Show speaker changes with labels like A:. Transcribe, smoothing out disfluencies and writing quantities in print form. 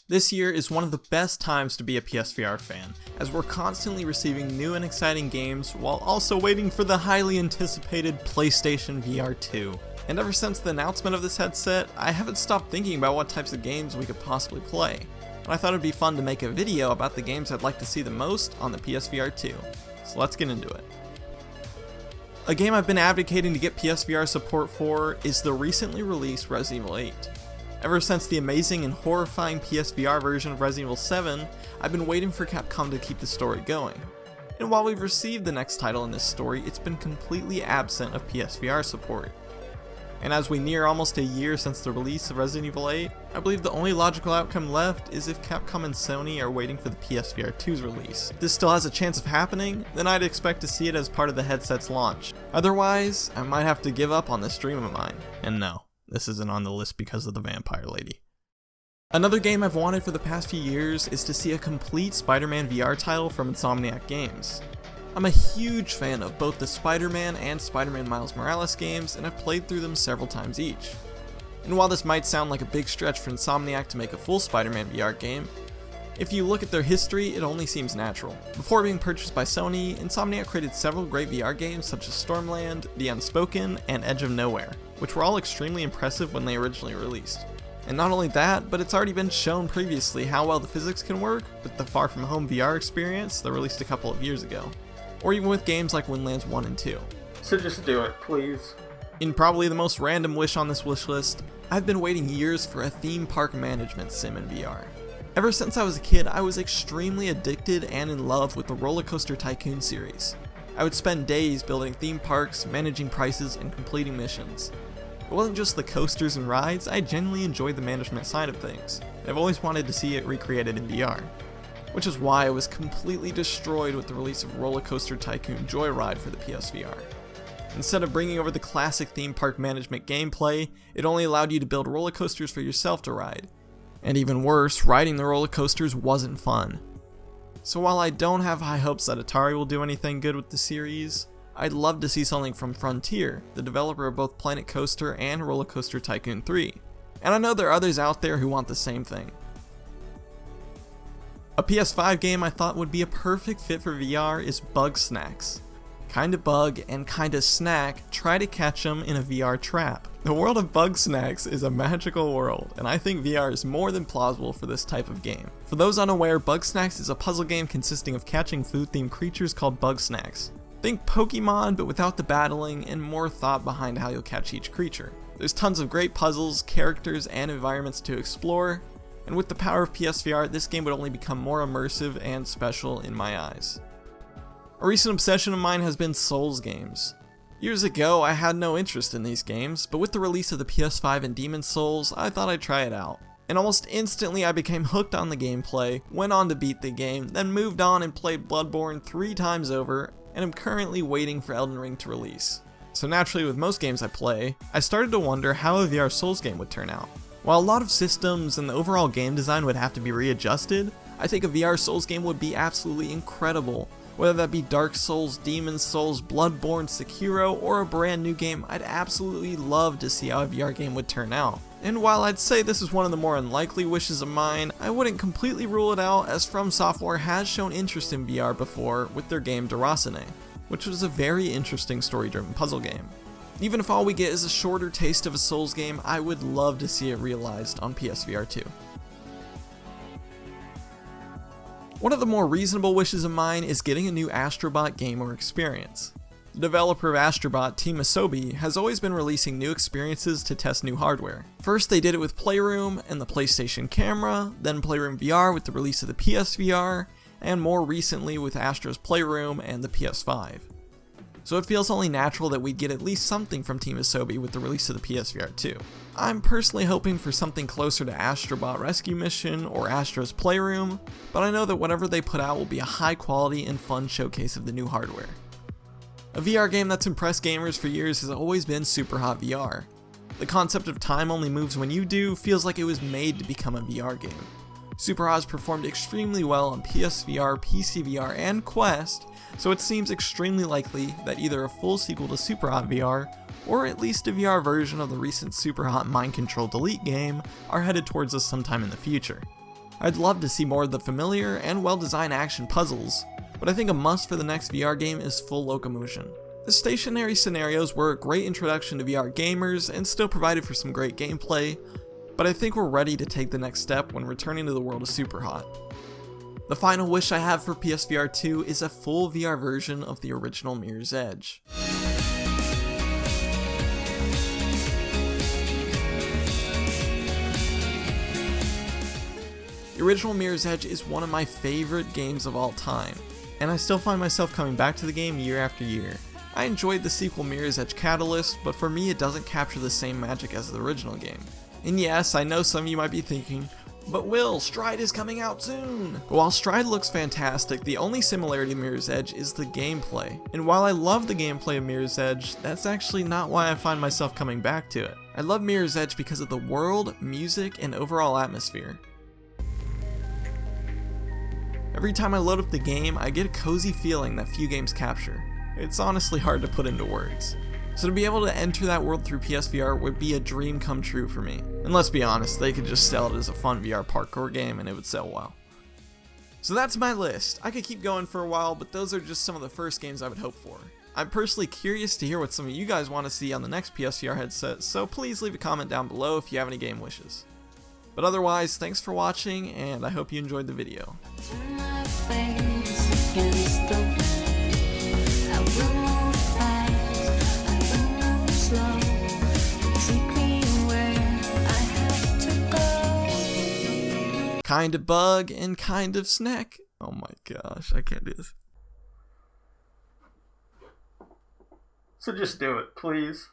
A: This year is one of the best times to be a PSVR fan, as we're constantly receiving new and exciting games while also waiting for the highly anticipated PlayStation VR 2. And ever since the announcement of this headset, I haven't stopped thinking about what types of games we could possibly play. And I thought it'd be fun to make a video about the games I'd like to see the most on the PSVR 2. So let's get into it. A game I've been advocating to get PSVR support for is the recently released Resident Evil 8. Ever since the amazing and horrifying PSVR version of Resident Evil 7, I've been waiting for Capcom to keep the story going. And while we've received the next title in this story, it's been completely absent of PSVR support. And as we near almost a year since the release of Resident Evil 8, I believe the only logical outcome left is if Capcom and Sony are waiting for the PSVR 2's release. If this still has a chance of happening, then I'd expect to see it as part of the headset's launch. Otherwise, I might have to give up on this dream of mine. And no, this isn't on the list because of the vampire lady. Another game I've wanted for the past few years is to see a complete Spider-Man VR title from Insomniac Games. I'm a huge fan of both the Spider-Man and Spider-Man Miles Morales games, and I've played through them several times each. And while this might sound like a big stretch for Insomniac to make a full Spider-Man VR game, if you look at their history, it only seems natural. Before being purchased by Sony, Insomniac created several great VR games such as Stormland, The Unspoken, and Edge of Nowhere, which were all extremely impressive when they originally released. And not only that, but it's already been shown previously how well the physics can work with the Far From Home VR experience that released a couple of years ago. Or even with games like Windlands 1 and 2.
B: So just do it, please.
A: In probably the most random wish on this wish list, I've been waiting years for a theme park management sim in VR. Ever since I was a kid, I was extremely addicted and in love with the Roller Coaster Tycoon series. I would spend days building theme parks, managing prices, and completing missions. It wasn't just the coasters and rides, I genuinely enjoyed the management side of things. I've always wanted to see it recreated in VR. Which is why I was completely destroyed with the release of Roller Coaster Tycoon Joyride for the PSVR. Instead of bringing over the classic theme park management gameplay, it only allowed you to build roller coasters for yourself to ride. And even worse, riding the roller coasters wasn't fun. So while I don't have high hopes that Atari will do anything good with the series, I'd love to see something from Frontier, the developer of both Planet Coaster and Roller Coaster Tycoon 3. And I know there are others out there who want the same thing. A PS5 game I thought would be a perfect fit for VR is Bugsnax. Kinda bug and kinda snack, try to catch them in a VR trap. The world of Bugsnax is a magical world, and I think VR is more than plausible for this type of game. For those unaware, Bugsnax is a puzzle game consisting of catching food-themed creatures called Bugsnax. Think Pokemon, but without the battling and more thought behind how you'll catch each creature. There's tons of great puzzles, characters, and environments to explore, and with the power of PSVR, this game would only become more immersive and special in my eyes. A recent obsession of mine has been Souls games. Years ago, I had no interest in these games, but with the release of the PS5 and Demon's Souls, I thought I'd try it out. And almost instantly I became hooked on the gameplay, went on to beat the game, then moved on and played Bloodborne 3 times over, and am currently waiting for Elden Ring to release. So naturally, with most games I play, I started to wonder how a VR Souls game would turn out. While a lot of systems and the overall game design would have to be readjusted, I think a VR Souls game would be absolutely incredible. Whether that be Dark Souls, Demon's Souls, Bloodborne, Sekiro, or a brand new game, I'd absolutely love to see how a VR game would turn out. And while I'd say this is one of the more unlikely wishes of mine, I wouldn't completely rule it out, as From Software has shown interest in VR before with their game Durasane, which was a very interesting story-driven puzzle game. Even if all we get is a shorter taste of a Souls game, I would love to see it realized on PSVR 2. One of the more reasonable wishes of mine is getting a new Astro Bot game or experience. The developer of Astro Bot, Team Asobi, has always been releasing new experiences to test new hardware. First they did it with Playroom and the PlayStation Camera, then Playroom VR with the release of the PSVR, and more recently with Astro's Playroom and the PS5. So it feels only natural that we'd get at least something from Team Asobi with the release of the PSVR 2. I'm personally hoping for something closer to Astro Bot Rescue Mission or Astro's Playroom, but I know that whatever they put out will be a high quality and fun showcase of the new hardware. A VR game that's impressed gamers for years has always been SUPERHOT VR. The concept of time only moves when you do feels like it was made to become a VR game. SUPERHOT has performed extremely well on PSVR, PCVR, and Quest, so it seems extremely likely that either a full sequel to SUPERHOT VR, or at least a VR version of the recent SUPERHOT Mind Control Delete game, are headed towards us sometime in the future. I'd love to see more of the familiar and well-designed action puzzles, but I think a must for the next VR game is full locomotion. The stationary scenarios were a great introduction to VR gamers and still provided for some great gameplay, but I think we're ready to take the next step when returning to the world of SUPERHOT. The final wish I have for PSVR 2 is a full VR version of the original Mirror's Edge. The original Mirror's Edge is one of my favorite games of all time, and I still find myself coming back to the game year after year. I enjoyed the sequel Mirror's Edge Catalyst, but for me it doesn't capture the same magic as the original game. And yes, I know some of you might be thinking, but Will, Stride is coming out soon! While Stride looks fantastic, the only similarity to Mirror's Edge is the gameplay. And while I love the gameplay of Mirror's Edge, that's actually not why I find myself coming back to it. I love Mirror's Edge because of the world, music, and overall atmosphere. Every time I load up the game, I get a cozy feeling that few games capture. It's honestly hard to put into words. So to be able to enter that world through PSVR would be a dream come true for me. And let's be honest, they could just sell it as a fun VR parkour game and it would sell well. So that's my list. I could keep going for a while, but those are just some of the first games I would hope for. I'm personally curious to hear what some of you guys want to see on the next PSVR headset, so please leave a comment down below if you have any game wishes. But otherwise, thanks for watching, and I hope you enjoyed the video. Kind of bug and kind of snack. Oh my gosh, I can't do this.
B: So just do it, please.